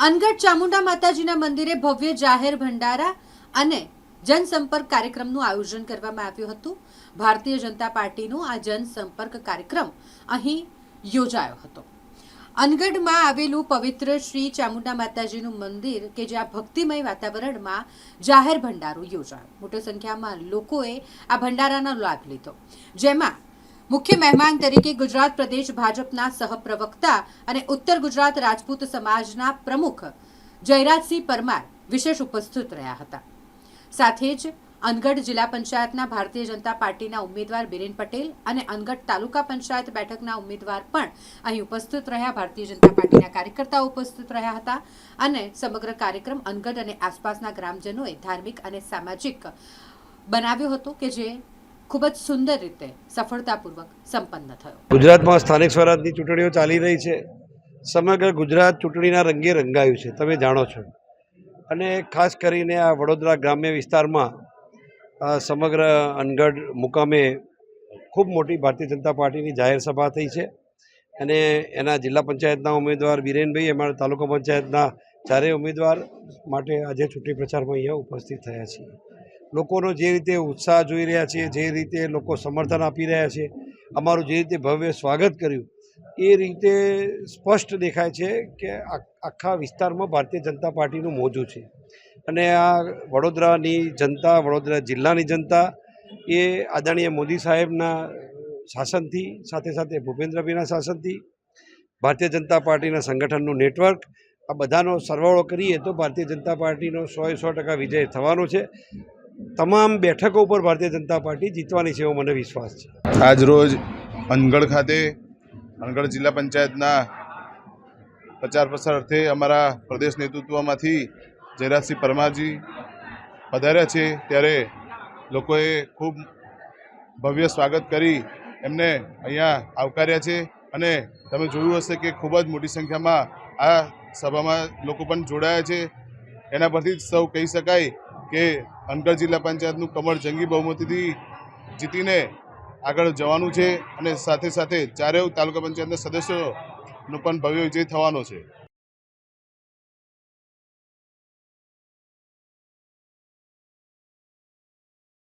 અનગઢ ચામુંડા માતાજીના મંદિરે ભવ્ય જાહેર ભંડારા અને જનસંપર્ક કાર્યક્રમનું આયોજન કરવામાં આવ્યું હતું। ભારતીય જનતા પાર્ટીનો આ જનસંપર્ક કાર્યક્રમ અહીં યોજાયો હતો। અનગઢમાં આવેલું પવિત્ર શ્રી ચામુંડા માતાજીનું મંદિર કે જ્યાં ભક્તિમય વાતાવરણમાં જાહેર ભંડારો યોજાયો। મોટી સંખ્યામાં લોકોએ આ ભંડારાનો લાભ લીધો, જેમાં મુખ્ય મહેમાન તરીકે ગુજરાત પ્રદેશ ભાજપના સહપ્રવક્તા અને ઉત્તર ગુજરાત રાજપૂત સમાજના પ્રમુખ જયરાજસિંહ પરમાર વિશેષ ઉપસ્થિત રહ્યા હતા। સાથે જ અનગઢ જિલ્લા પંચાયતના ભારતીય જનતા પાર્ટીના ઉમેદવાર બિરેન પટેલ અને અનગઢ તાલુકા પંચાયત બેઠકના ઉમેદવાર પણ અહીં ઉપસ્થિત રહ્યા। ભારતીય જનતા પાર્ટીના કાર્યકર્તાઓ ઉપસ્થિત રહ્યા હતા અને સમગ્ર કાર્યક્રમ અનગઢ અને આસપાસના ગ્રામજનોએ ધાર્મિક અને સામાજિક બનાવ્યો હતો કે જે ખૂબ જ સુંદર રીતે સફળતાપૂર્વક સંપન્ન થયો। ગુજરાતમાં સ્થાનિક સ્વરાજની ચૂંટણીઓ ચાલી રહી છે। સમગ્ર ગુજરાત ચૂંટણીના રંગે રંગાયું છે, તમે જાણો છો। અને ખાસ કરીને આ વડોદરા ગ્રામ્ય વિસ્તારમાં સમગ્ર અનગઢ મુકામે ખૂબ મોટી ભારતીય જનતા પાર્ટીની જાહેર સભા થઈ છે અને એના જિલ્લા પંચાયતના ઉમેદવાર બિરેનભાઈ, અમારા તાલુકા પંચાયતના ચારેય ઉમેદવાર માટે આજે ચૂંટણી પ્રચારમાં અહીંયા ઉપસ્થિત થયા છીએ। લોકોનો જે રીતે ઉત્સાહ જોઈ રહ્યા છીએ, જે રીતે લોકો સમર્થન આપી રહ્યા છે, અમારું જે રીતે ભવ્ય સ્વાગત કર્યું, એ રીતે સ્પષ્ટ દેખાય છે કે આખા વિસ્તારમાં ભારતીય જનતા પાર્ટીનું મોજું છે। અને આ વડોદરાની જનતા, વડોદરા જિલ્લાની જનતા એ આદરણીય મોદી સાહેબના શાસનથી, સાથે સાથે ભૂપેન્દ્રભાઈના શાસનથી, ભારતીય જનતા પાર્ટીના સંગઠનનું નેટવર્ક, આ બધાનો સરવાળો કરીએ તો ભારતીય જનતા પાર્ટીનો 100% વિજય થવાનો છે। તમામ બેઠકો ઉપર ભારતીય જનતા પાર્ટી જીતવાની છે એવો મને વિશ્વાસ છે। આજ રોજ અનગઢ ખાતે અનગઢ જિલ્લા પંચાયતના પ્રચાર પ્રસાર અર્થે અમારા પ્રદેશ નેતૃત્વમાંથી જયરાજસિંહ પરમારજી પધાર્યા છે, ત્યારે લોકોએ ખૂબ ભવ્ય સ્વાગત કરી એમને અહીંયા આવકાર્યા છે। અને તમે જોયું હશે કે ખૂબ જ મોટી સંખ્યામાં આ સભામાં લોકો પણ જોડાયા છે। એના પરથી સૌ કહી શકાય કે અનગઢ જિલ્લા પંચાયતનું કમળ જંગી બહુમતીથી જીતીને આગળ જવાનું છે અને સાથે સાથે ચારેય તાલુકા પંચાયતના સદસ્યોનો પણ ભવ્ય વિજય થવાનો છે।